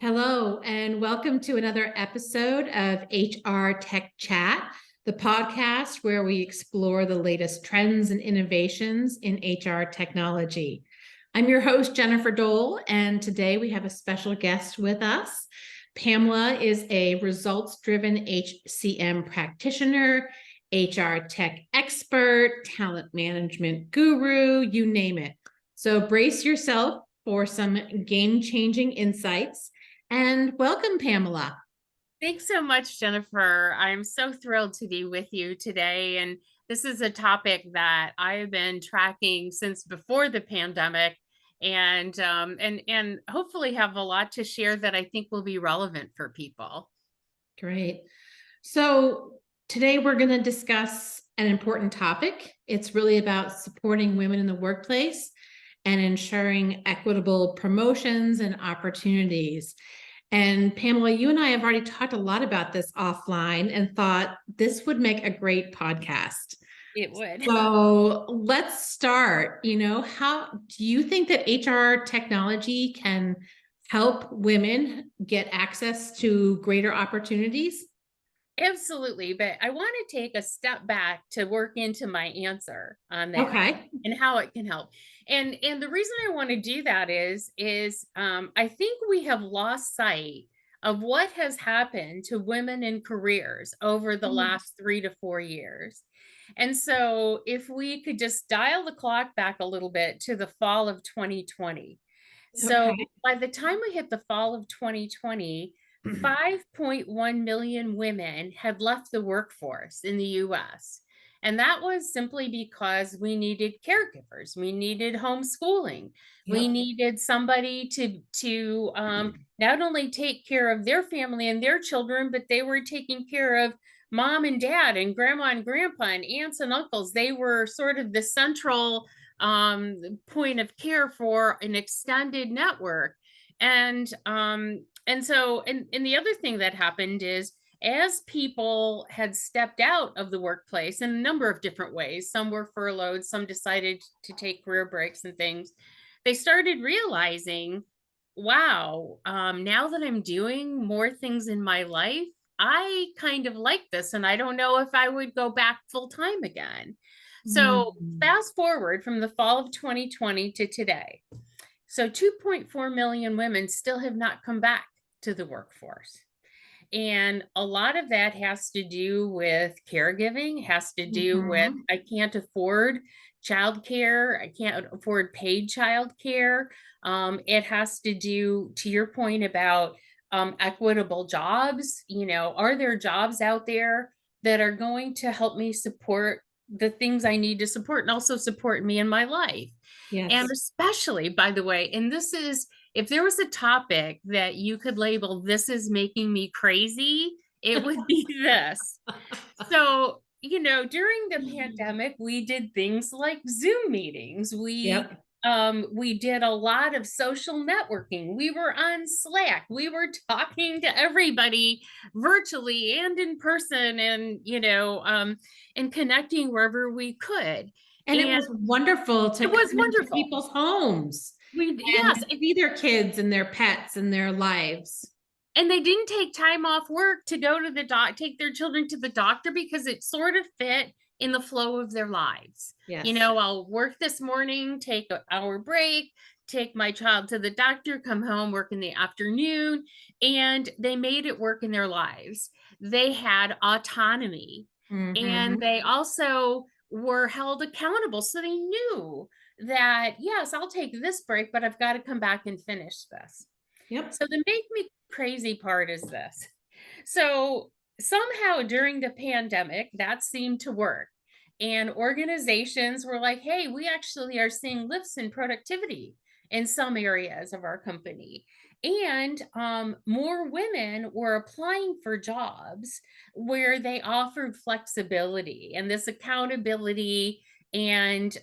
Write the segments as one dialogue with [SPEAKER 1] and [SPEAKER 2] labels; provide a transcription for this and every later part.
[SPEAKER 1] Hello, and welcome to another episode of HR Tech Chat, the podcast where we explore the latest trends and innovations in HR technology. I'm your host, Jennifer Dole, and today we have a special guest with us. Pamela is a results-driven HCM practitioner, HR tech expert, talent management guru, you name it. So brace yourself for some game-changing insights. And welcome, Pamela.
[SPEAKER 2] Thanks so much, Jennifer. I'm so thrilled to be with you today. And this is a topic that I have been tracking since before the pandemic and hopefully have a lot to share that I think will be relevant for people.
[SPEAKER 1] Great. So today we're going to discuss an important topic. It's really about supporting women in the workplace and ensuring equitable promotions and opportunities. And Pamela, you and I have already talked a lot about this offline and thought this would make a great podcast.
[SPEAKER 2] It would.
[SPEAKER 1] So let's start. How do you think that HR technology can help women get access to greater opportunities?
[SPEAKER 2] Absolutely. But I want to take a step back to work into my answer on that
[SPEAKER 1] Okay.
[SPEAKER 2] and how it can help. And the reason I want to do that is I think we have lost sight of what has happened to women in careers over the last 3 to 4 years. And so if we could just dial the clock back a little bit to the fall of 2020. So
[SPEAKER 1] Okay.
[SPEAKER 2] by the time we hit the fall of 2020, 5.1 million women had left the workforce in the US. And that was simply because we needed caregivers, we needed homeschooling, we
[SPEAKER 1] Yep.
[SPEAKER 2] needed somebody to not only take care of their family and their children, but they were taking care of mom and dad and grandma and grandpa and aunts and uncles. They were sort of the central point of care for an extended network. And the other thing that happened is as people had stepped out of the workplace in a number of different ways, some were furloughed, some decided to take career breaks and things, they started realizing, wow, now that I'm doing more things in my life, I kind of like this, and I don't know if I would go back full time again. So
[SPEAKER 1] Mm.
[SPEAKER 2] fast forward from the fall of 2020 to today. So 2.4 million women still have not come back to the workforce. And a lot of that has to do with caregiving, has to do with
[SPEAKER 1] Mhm.
[SPEAKER 2] I can't afford childcare, I can't afford paid childcare. It has to do, to your point about equitable jobs. Are there jobs out there that are going to help me support the things I need to support and also support me in my life? And
[SPEAKER 1] Yes.
[SPEAKER 2] especially, by the way, and this is, if there was a topic that you could label, this is making me crazy, it would be this. So, during the pandemic, we did things like Zoom meetings.
[SPEAKER 1] Yep.
[SPEAKER 2] We did a lot of social networking. We were on Slack. We were talking to everybody virtually and in person and connecting wherever we could.
[SPEAKER 1] And it
[SPEAKER 2] And
[SPEAKER 1] was wonderful to
[SPEAKER 2] it
[SPEAKER 1] come
[SPEAKER 2] was
[SPEAKER 1] into
[SPEAKER 2] wonderful.
[SPEAKER 1] people's homes
[SPEAKER 2] Yes,
[SPEAKER 1] and see their kids and their pets and their lives.
[SPEAKER 2] and they didn't take time off work to go to the take their children to the doctor because it sort of fit in the flow of their lives.
[SPEAKER 1] Yes.
[SPEAKER 2] I'll work this morning, take an hour break, take my child to the doctor, come home, work in the afternoon, and they made it work in their lives. They had autonomy, and
[SPEAKER 1] Hmm.
[SPEAKER 2] they also were held accountable. So they knew that, yes, I'll take this break, but I've got to come back and finish this.
[SPEAKER 1] Yep.
[SPEAKER 2] So the make me crazy part is this. So somehow during the pandemic, that seemed to work. And organizations were like, hey, we actually are seeing lifts in productivity in some areas of our company. And more women were applying for jobs where they offered flexibility and this accountability and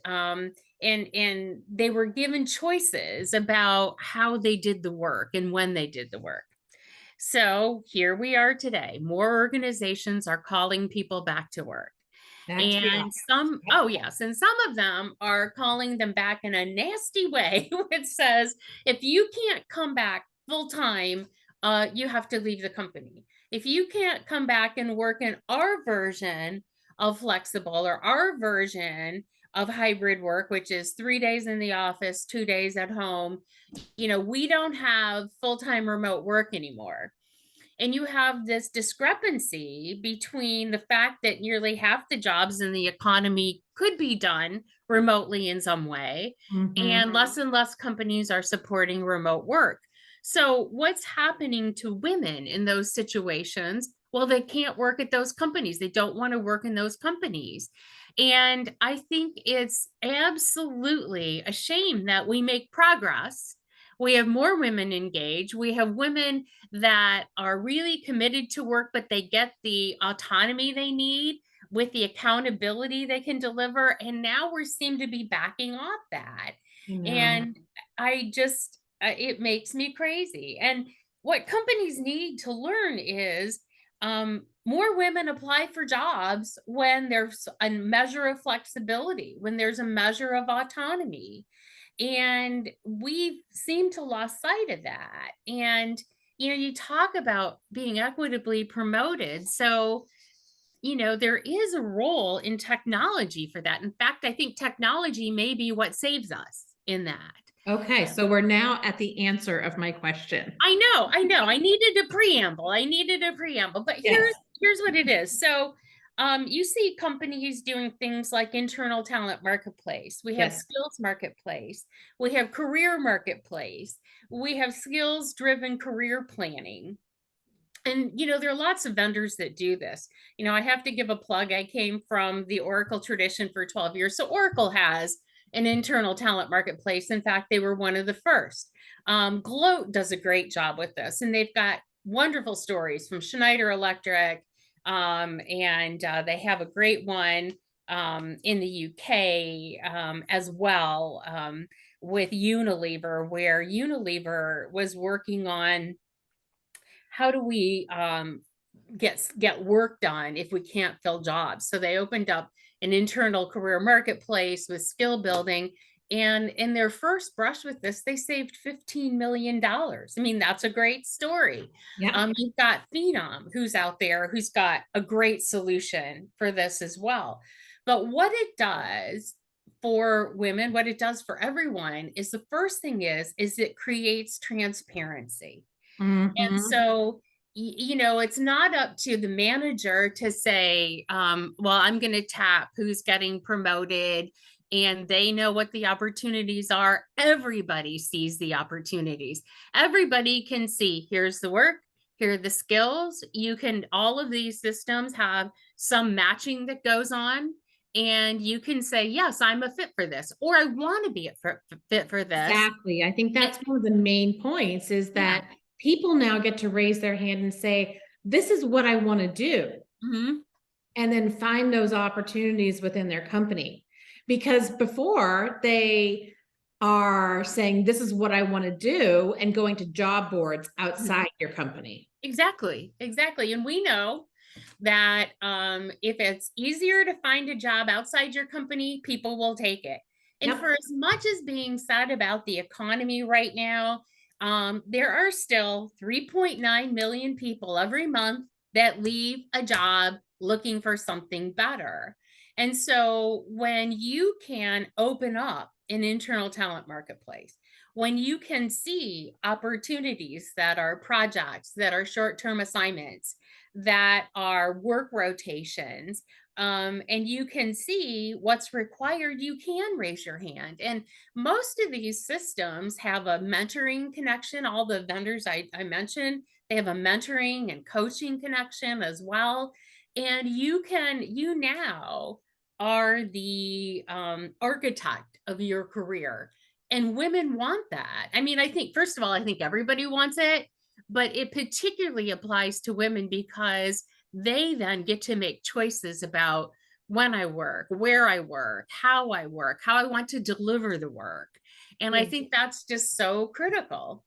[SPEAKER 2] they were given choices about how they did the work and when they did the work. So here we are today. More organizations are calling people back to work.
[SPEAKER 1] Back to the
[SPEAKER 2] And
[SPEAKER 1] office.
[SPEAKER 2] some,
[SPEAKER 1] Yep.
[SPEAKER 2] oh yes, and some of them are calling them back in a nasty way, which says, if you can't come back full time, you have to leave the company. If you can't come back and work in our version of flexible or our version of hybrid work, which is 3 days in the office, 2 days at home, we don't have full-time remote work anymore. And you have this discrepancy between the fact that nearly half the jobs in the economy could be done remotely in some way, and less companies are supporting remote work. So, what's happening to women in those situations? Well, they can't work at those companies. They don't want to work in those companies. And I think it's absolutely a shame that we make progress. We have more women engaged. We have women that are really committed to work, but they get the autonomy they need with the accountability they can deliver. And now we seem to be backing off that.
[SPEAKER 1] No.
[SPEAKER 2] And it makes me crazy. And what companies need to learn is more women apply for jobs when there's a measure of flexibility, when there's a measure of autonomy. And we seem to lost sight of that. And you talk about being equitably promoted. So, there is a role in technology for that. In fact, I think technology may be what saves us in that.
[SPEAKER 1] Okay, so we're now at the answer of my question.
[SPEAKER 2] I know. I needed a preamble, but
[SPEAKER 1] Yes.
[SPEAKER 2] here's what it is. So, you see companies doing things like internal talent marketplace. We have
[SPEAKER 1] Yes.
[SPEAKER 2] skills marketplace. We have career marketplace. We have skills driven career planning. And there are lots of vendors that do this. I have to give a plug. I came from the Oracle tradition for 12 years. So Oracle has an internal talent marketplace. In fact, they were one of the first. Gloat does a great job with this, and they've got wonderful stories from Schneider Electric, and they have a great one in the UK as well, with Unilever, where Unilever was working on how do we get work done if we can't fill jobs. So they opened up an internal career marketplace with skill building. And in their first brush with this, they saved $15 million. I mean, that's a great story.
[SPEAKER 1] Yeah.
[SPEAKER 2] You've got Phenom, who's out there, who's got a great solution for this as well. But what it does for women, what it does for everyone is the first thing is it creates transparency. And so, it's not up to the manager to say, well, I'm going to tap who's getting promoted, and they know what the opportunities are. Everybody sees the opportunities. Everybody can see, here's the work, here are the skills. All of these systems have some matching that goes on. And you can say, yes, I'm a fit for this, or I want to be a fit for this.
[SPEAKER 1] Exactly. I think that's one of the main points is that people now get to raise their hand and say, this is what I want to do. And then find those opportunities within their company. Because before they are saying, this is what I want to do, and going to job boards outside your company.
[SPEAKER 2] Exactly. And we know that if it's easier to find a job outside your company, people will take it. And for as much as being sad about the economy right now, there are still 3.9 million people every month that leave a job looking for something better. And so when you can open up an internal talent marketplace, when you can see opportunities that are projects, that are short-term assignments, that are work rotations, and you can see what's required, you can raise your hand. And most of these systems have a mentoring connection. All the vendors I mentioned, they have a mentoring and coaching connection as well. And you now are the architect of your career. And women want that. I mean, I think, first of all, I think everybody wants it, but it particularly applies to women because they then get to make choices about when I work, where I work, how I want to deliver the work. And I think that's just so critical.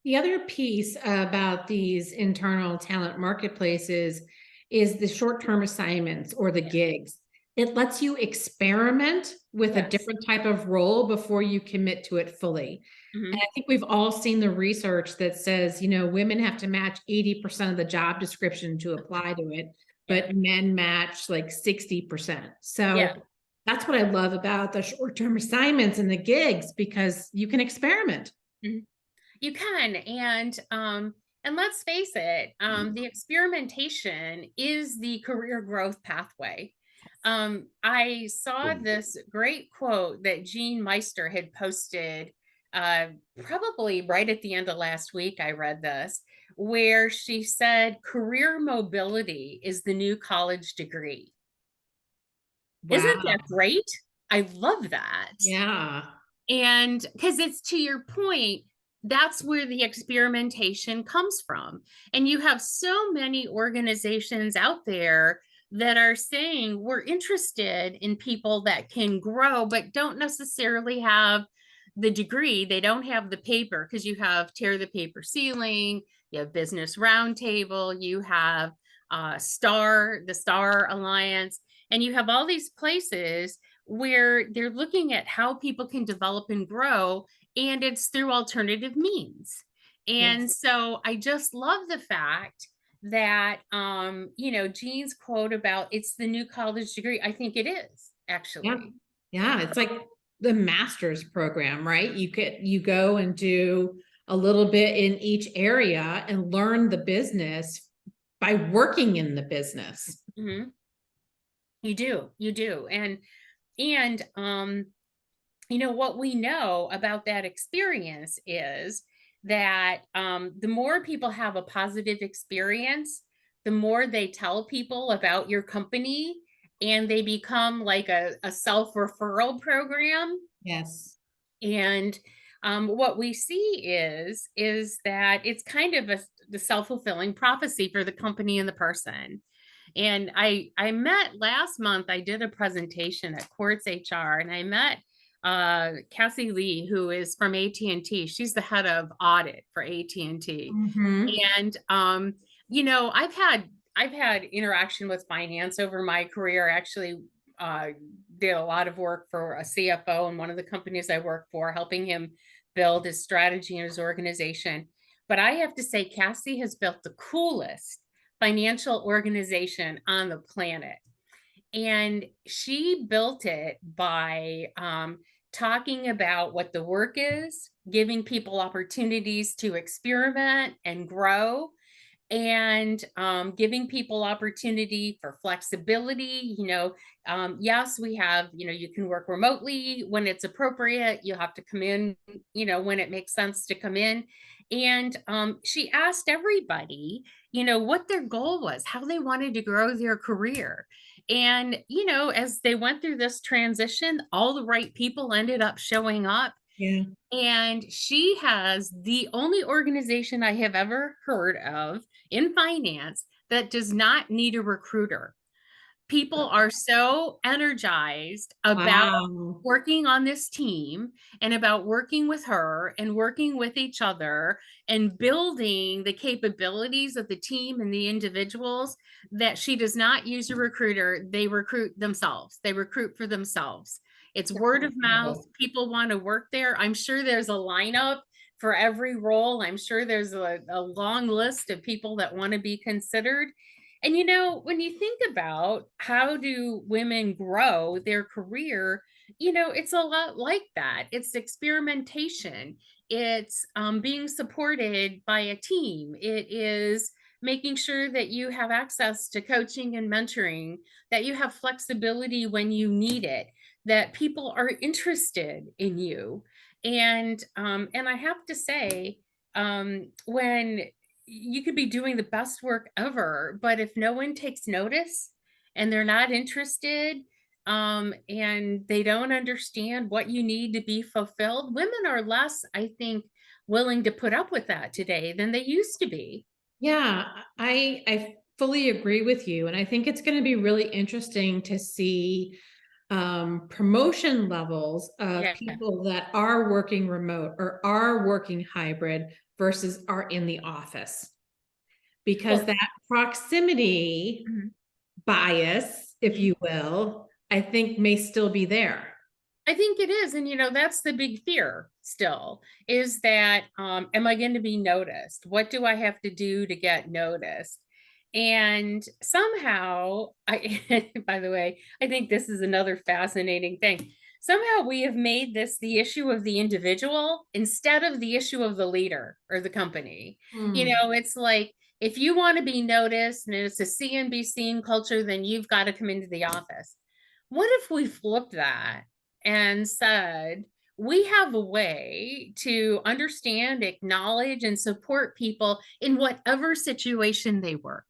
[SPEAKER 1] The other piece about these internal talent marketplaces is the short-term assignments or the gigs. it lets you experiment with a
[SPEAKER 2] Yes.
[SPEAKER 1] different type of role before you commit to it fully. And
[SPEAKER 2] Mhm.
[SPEAKER 1] I think we've all seen the research that says, women have to match 80% of the job description to apply to it,
[SPEAKER 2] Yeah.
[SPEAKER 1] but men match like 60%.
[SPEAKER 2] Yeah.
[SPEAKER 1] So that's what I love about the short-term assignments and the gigs, because you can experiment.
[SPEAKER 2] Mhm. You can, and let's face it, the experimentation is the career growth pathway. I saw this great quote that Jean Meister had posted, uh, probably right at the end of last week. I read this, where she said, "Career mobility is the new college degree." Isn't that
[SPEAKER 1] Wow.
[SPEAKER 2] great? I love that.
[SPEAKER 1] Yeah.
[SPEAKER 2] And because it's to your point, that's where the experimentation comes from. And you have so many organizations out there that are saying we're interested in people that can grow, but don't necessarily have the degree. They don't have the paper, because you have Tear the Paper Ceiling, you have Business Roundtable, you have the Star Alliance, and you have all these places where they're looking at how people can develop and grow, and it's through alternative means. And
[SPEAKER 1] Yes.
[SPEAKER 2] so I just love the fact that Jean's quote about it's the new college degree, I think it is
[SPEAKER 1] Yeah.
[SPEAKER 2] actually.
[SPEAKER 1] Yeah. It's like the master's program, right? You go and do a little bit in each area and learn the business by working in the business.
[SPEAKER 2] Mhm. You do. And what we know about that experience is that the more people have a positive experience, the more they tell people about your company, and they become like a self-referral program.
[SPEAKER 1] Yes.
[SPEAKER 2] And what we see is that it's kind of the self-fulfilling prophecy for the company and the person. And I met last month, I did a presentation at Quartz HR, and I met Cassie Lee, who is from AT&T. She's the head of audit for AT&T.
[SPEAKER 1] Mm-hmm.
[SPEAKER 2] And I've had interaction with finance over my career. I actually uh, did a lot of work for a CFO in one of the companies I work for, helping him build his strategy and his organization. But I have to say, Cassie has built the coolest financial organization on the planet. And she built it by talking about what the work is, giving people opportunities to experiment and grow, and giving people opportunity for flexibility. Yes, we have, you can work remotely when it's appropriate. You have to come in, when it makes sense to come in. And she asked everybody, what their goal was, how they wanted to grow their career. And, as they went through this transition, all the right people ended up showing up.
[SPEAKER 1] Yeah.
[SPEAKER 2] And she has the only organization I have ever heard of in finance that does not need a recruiter. People are so energized about
[SPEAKER 1] Wow.
[SPEAKER 2] working on this team, and about working with her and working with each other and building the capabilities of the team and the individuals, that she does not use a recruiter. They recruit themselves. They recruit for themselves. It's
[SPEAKER 1] That's
[SPEAKER 2] word of mouth.
[SPEAKER 1] incredible.
[SPEAKER 2] People want to work there. I'm sure there's a lineup for every role. I'm sure there's a long list of people that want to be considered. And when you think about how do women grow their career, it's a lot like that. It's experimentation. It's being supported by a team. It is making sure that you have access to coaching and mentoring, that you have flexibility when you need it, that people are interested in you. And I have to say, when you could be doing the best work ever, but if no one takes notice and they're not interested, and they don't understand what you need to be fulfilled, women are less, I think, willing to put up with that today than they used to be.
[SPEAKER 1] Yeah, I fully agree with you. And I think it's going to be really interesting to see promotion levels of
[SPEAKER 2] Yeah.
[SPEAKER 1] people that are working remote or are working hybrid versus are in the office. Because
[SPEAKER 2] Well,
[SPEAKER 1] that proximity
[SPEAKER 2] mhm.
[SPEAKER 1] bias, if you will, I think may still be there.
[SPEAKER 2] I think it is. And, that's the big fear still is that, am I going to be noticed? What do I have to do to get noticed? And somehow, by the way, I think this is another fascinating thing. Somehow we have made this the issue of the individual instead of the issue of the leader or the company.
[SPEAKER 1] Hmm.
[SPEAKER 2] It's like, if you want to be noticed and it's a see and be seen culture, then you've got to come into the office. What if we flipped that and said, we have a way to understand, acknowledge, and support people in whatever situation they work.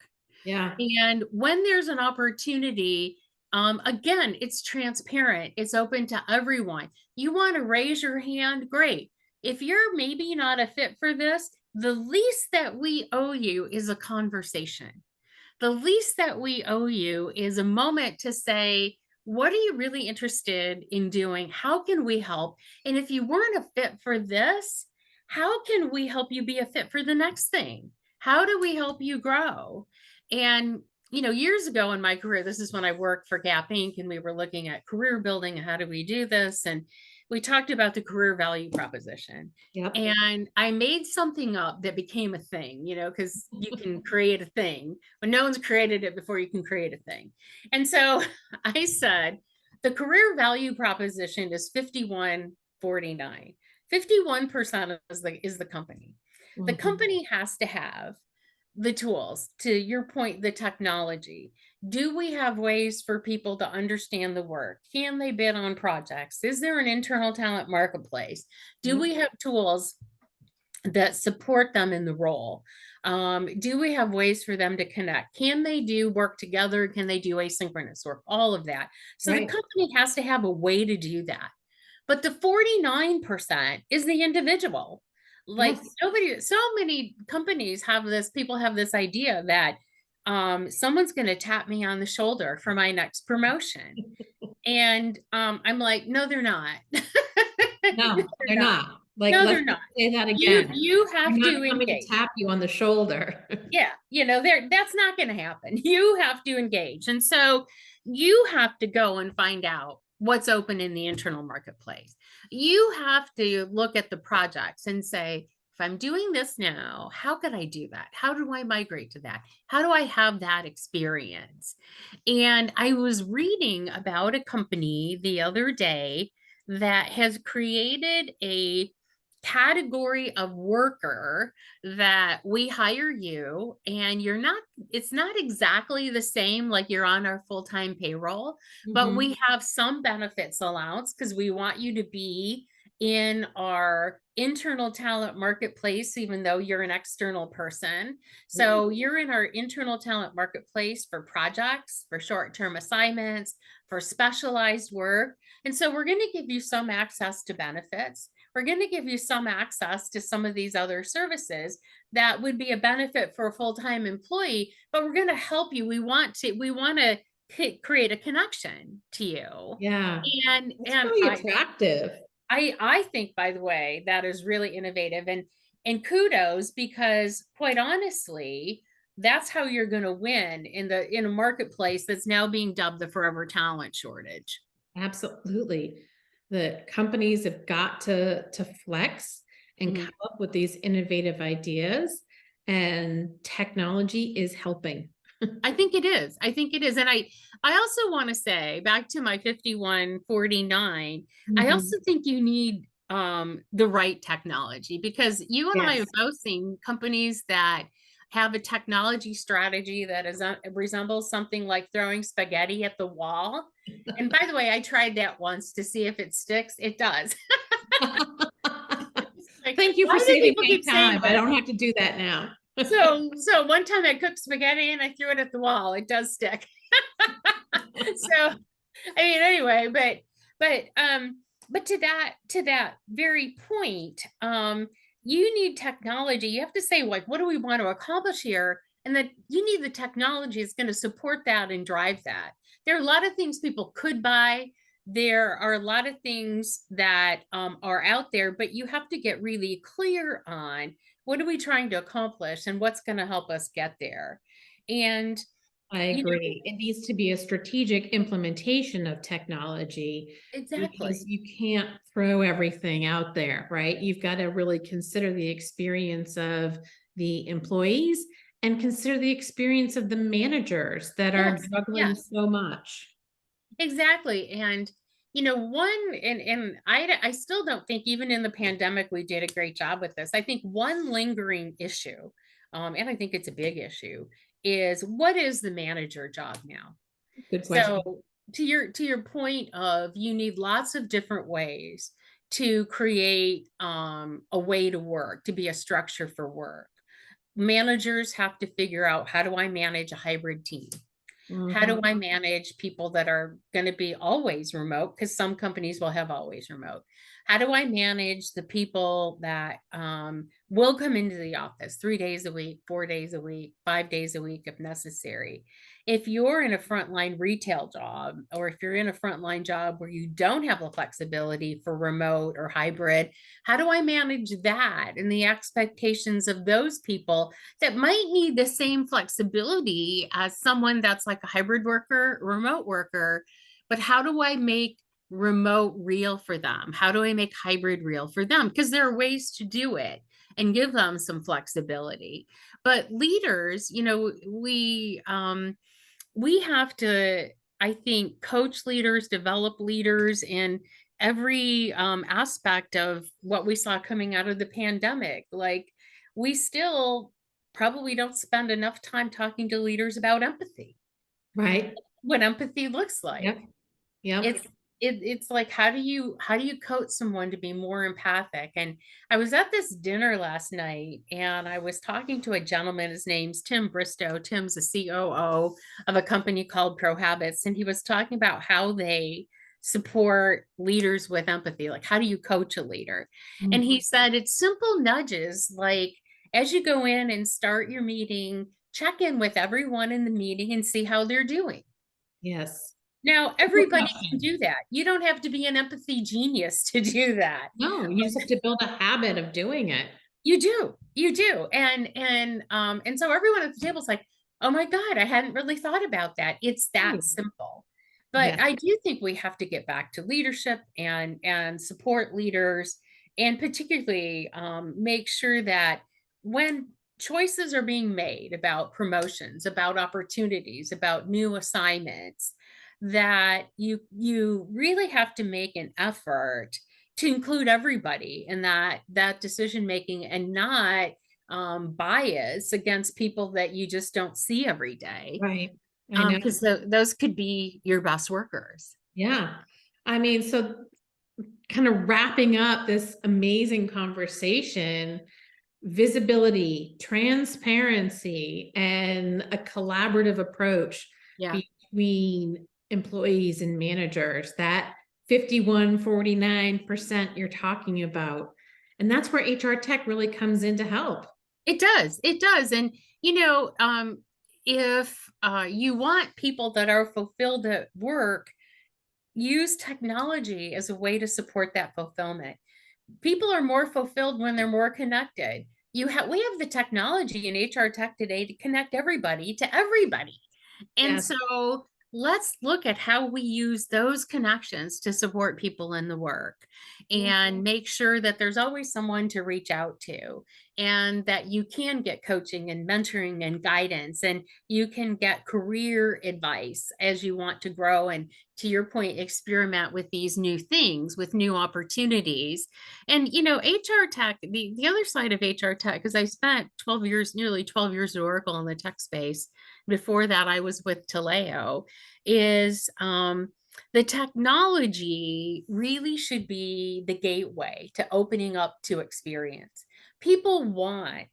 [SPEAKER 1] Yeah.
[SPEAKER 2] And when there's an opportunity, again, it's transparent, it's open to everyone. You want to raise your hand? Great. If you're maybe not a fit for this, the least that we owe you is a conversation. The least that we owe you is a moment to say, what are you really interested in doing? How can we help? And if you weren't a fit for this, how can we help you be a fit for the next thing? How do we help you grow? And years ago in my career, this is when I worked for Gap Inc. and we were looking at career building and how do we do this? And we talked about the career value proposition.
[SPEAKER 1] Yep.
[SPEAKER 2] And I made something up that became a thing, because you can create a thing, but no one's created it before you can create a thing. And so I said, the career value proposition is 51-49. 51% is the company. The
[SPEAKER 1] Mhm.
[SPEAKER 2] company has to have the tools, to your point, the technology. Do we have ways for people to understand the work? Can they bid on projects? Is there an internal talent marketplace? Do
[SPEAKER 1] Yep.
[SPEAKER 2] we have tools that support them in the role? Do we have ways for them to connect? Can they do work together? Can they do asynchronous work? All of that. So the
[SPEAKER 1] Right.
[SPEAKER 2] company has to have a way to do that. But the 49% is the individual. Like
[SPEAKER 1] Yes.
[SPEAKER 2] nobody, so many companies have this, people have this idea that someone's going to tap me on the shoulder for my next promotion. And I'm like, no, they're not.
[SPEAKER 1] No,
[SPEAKER 2] They're
[SPEAKER 1] they're
[SPEAKER 2] not.
[SPEAKER 1] not. Like,
[SPEAKER 2] No,
[SPEAKER 1] let's
[SPEAKER 2] they're not.
[SPEAKER 1] just say that
[SPEAKER 2] You
[SPEAKER 1] again.
[SPEAKER 2] you
[SPEAKER 1] They're
[SPEAKER 2] have
[SPEAKER 1] not
[SPEAKER 2] to
[SPEAKER 1] coming to
[SPEAKER 2] engage.
[SPEAKER 1] tap you on the shoulder.
[SPEAKER 2] Yeah, that's not going to happen. You have to engage. And so you have to go and find out what's open in the internal marketplace. You have to look at the projects and say, if I'm doing this now, how could I do that? How do I migrate to that? How do I have that experience? And I was reading about a company the other day that has created a category of worker that we hire you and it's not exactly the same like you're on our full-time payroll, but
[SPEAKER 1] Mhm.
[SPEAKER 2] we have some benefits allowance because we want you to be in our internal talent marketplace, even though you're an external person.
[SPEAKER 1] Yeah.
[SPEAKER 2] So you're in our internal talent marketplace for projects, for short-term assignments, for specialized work. And so we're going to give you some access to benefits. We're going to give you some access to some of these other services that would be a benefit for a full-time employee, but we're going to help you. We want to create a connection to you.
[SPEAKER 1] Yeah.
[SPEAKER 2] And
[SPEAKER 1] That's
[SPEAKER 2] and
[SPEAKER 1] really
[SPEAKER 2] I
[SPEAKER 1] attractive.
[SPEAKER 2] I think, by the way, that is really innovative and kudos, because quite honestly, that's how you're going to win in a marketplace that's now being dubbed the forever talent shortage.
[SPEAKER 1] Absolutely. The companies have got to flex and
[SPEAKER 2] Mhm.
[SPEAKER 1] come up with these innovative ideas, and technology is helping.
[SPEAKER 2] I think it is. I think it is. And I also want to say back to my 51-49, I also
[SPEAKER 1] Mhm.
[SPEAKER 2] think you need the right technology, because you and I have
[SPEAKER 1] Yes.
[SPEAKER 2] both seen companies that have a technology strategy that resembles something like throwing spaghetti at the wall. And by the way, I tried that once to see if it sticks. It does. Like,
[SPEAKER 1] Thank you for
[SPEAKER 2] why do
[SPEAKER 1] saving
[SPEAKER 2] people
[SPEAKER 1] my
[SPEAKER 2] keep saying
[SPEAKER 1] time. I
[SPEAKER 2] this?
[SPEAKER 1] don't have to do that now.
[SPEAKER 2] So one time I cooked spaghetti and I threw it at the wall. It does stick. So I mean, anyway, but to that very point, you need technology. You have to say, like, what do we want to accomplish here? And that you need the technology is going to support that and drive that. There are a lot of things people could buy. There are a lot of things that are out there, but you have to get really clear on what are we trying to accomplish and what's going to help us get there. And
[SPEAKER 1] I
[SPEAKER 2] You know,
[SPEAKER 1] agree. It needs to be a strategic implementation of technology because
[SPEAKER 2] exactly.
[SPEAKER 1] you can't throw everything out there, right? You've got to really consider the experience of the employees and consider the experience of the managers that are
[SPEAKER 2] Yes,
[SPEAKER 1] juggling
[SPEAKER 2] yes.
[SPEAKER 1] so much.
[SPEAKER 2] Exactly. And one and I still don't think even in the pandemic we did a great job with this. I think one lingering issue, and I think it's a big issue, is what is the manager job now?
[SPEAKER 1] Good question.
[SPEAKER 2] So to your point of you need lots of different ways to create a way to work, to be a structure for work. Managers have to figure out, how do I manage a hybrid team? How do
[SPEAKER 1] Mhm.
[SPEAKER 2] I manage people that are going to be always remote? Because some companies will have always remote. How do I manage the people that will come into the office 3 days a week, 4 days a week, 5 days a week if necessary? If you're in a frontline retail job, or if you're in a frontline job where you don't have the flexibility for remote or hybrid, how do I manage that and the expectations of those people that might need the same flexibility as someone that's like a hybrid worker, remote worker? But how do I make remote real for them? How do I make hybrid real for them? Because there are ways to do it and give them some flexibility. But leaders, we have to, I think, coach leaders, develop leaders in every aspect of what we saw coming out of the pandemic. Like, we still probably don't spend enough time talking to leaders about empathy,
[SPEAKER 1] Right.
[SPEAKER 2] what empathy looks like.
[SPEAKER 1] Yep. Yep.
[SPEAKER 2] It's like, how do you coach someone to be more empathic? And I was at this dinner last night and I was talking to a gentleman. His name's Tim Bristow. Tim's the COO of a company called Pro Habits, and he was talking about how they support leaders with empathy. Like, how do you coach a leader? And
[SPEAKER 1] Mhm.
[SPEAKER 2] he said it's simple nudges, like as you go in and start your meeting, check in with everyone in the meeting and see how they're doing.
[SPEAKER 1] Yes.
[SPEAKER 2] Now,
[SPEAKER 1] Simple
[SPEAKER 2] everybody can
[SPEAKER 1] question.
[SPEAKER 2] do that. You don't have to be an empathy genius to do that.
[SPEAKER 1] No, you just have to build a habit of doing it.
[SPEAKER 2] You do. And so everyone at the table is like, oh my God, I hadn't really thought about that. It's that
[SPEAKER 1] Right.
[SPEAKER 2] simple. But
[SPEAKER 1] Yes.
[SPEAKER 2] I do think we have to get back to leadership and support leaders, and particularly make sure that when choices are being made about promotions, about opportunities, about new assignments, that you really have to make an effort to include everybody in that decision making, and not bias against people that you just don't see every day,
[SPEAKER 1] Right. I know.
[SPEAKER 2] because those could be your best workers.
[SPEAKER 1] Yeah. I mean, so kind of wrapping up this amazing conversation, visibility, transparency, and a collaborative approach
[SPEAKER 2] Yeah,
[SPEAKER 1] between employees and managers, that 51-49% you're talking about. And that's where HR tech really comes in to help.
[SPEAKER 2] it does. And if you want people that are fulfilled at work, use technology as a way to support that fulfillment. People are more fulfilled when they're more connected. We have the technology in HR tech today to connect everybody to everybody. And
[SPEAKER 1] Yes.
[SPEAKER 2] so let's look at how we use those connections to support people in the work,
[SPEAKER 1] Yeah.
[SPEAKER 2] and make sure that there's always someone to reach out to, and that you can get coaching and mentoring and guidance, and you can get career advice as you want to grow and, to your point, experiment with these new things, with new opportunities. And HR tech, the other side of HR tech, because I spent 12 years, nearly 12 years at Oracle in the tech space. Before that, I was with Taleo. Is the technology really should be the gateway to opening up to experience. People want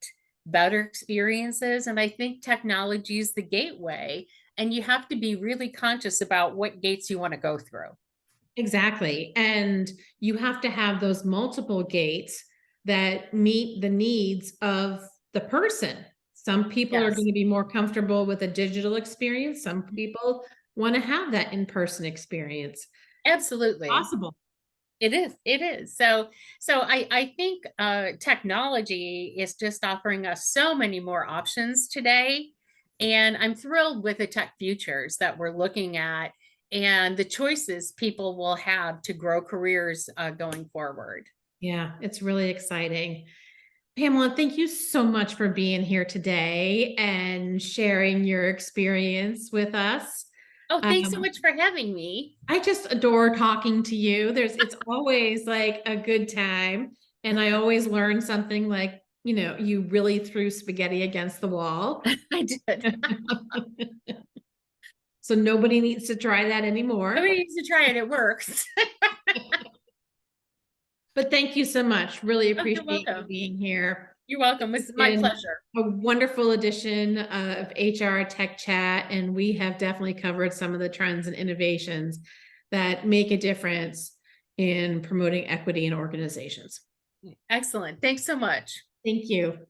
[SPEAKER 2] better experiences, and I think technology is the gateway. And you have to be really conscious about what gates you want to go through.
[SPEAKER 1] Exactly. And you have to have those multiple gates that meet the needs of the person. Some people are going
[SPEAKER 2] Yes,
[SPEAKER 1] to be more comfortable with a digital experience. Some people want to have that in-person experience.
[SPEAKER 2] absolutely.
[SPEAKER 1] Possible.
[SPEAKER 2] It is. So I think technology is just offering us so many more options today. And I'm thrilled with the tech futures that we're looking at and the choices people will have to grow careers going forward.
[SPEAKER 1] Yeah, it's really exciting. Pamela, thank you so much for being here today and sharing your experience with us.
[SPEAKER 2] Oh, thanks so
[SPEAKER 1] Um,
[SPEAKER 2] much for having me.
[SPEAKER 1] I just adore talking to you. It's always like a good time. And I always learn something like, you really threw spaghetti against the wall.
[SPEAKER 2] I did.
[SPEAKER 1] So nobody needs to try that anymore.
[SPEAKER 2] Nobody needs to try it. It works.
[SPEAKER 1] But thank you so much. Really
[SPEAKER 2] Oh, you're
[SPEAKER 1] appreciate you
[SPEAKER 2] welcome.
[SPEAKER 1] being here.
[SPEAKER 2] You're welcome. It's my
[SPEAKER 1] Been
[SPEAKER 2] pleasure.
[SPEAKER 1] a wonderful edition of HR Tech Chat, and we have definitely covered some of the trends and innovations that make a difference in promoting equity in organizations.
[SPEAKER 2] Excellent. Thanks so much.
[SPEAKER 1] Thank you.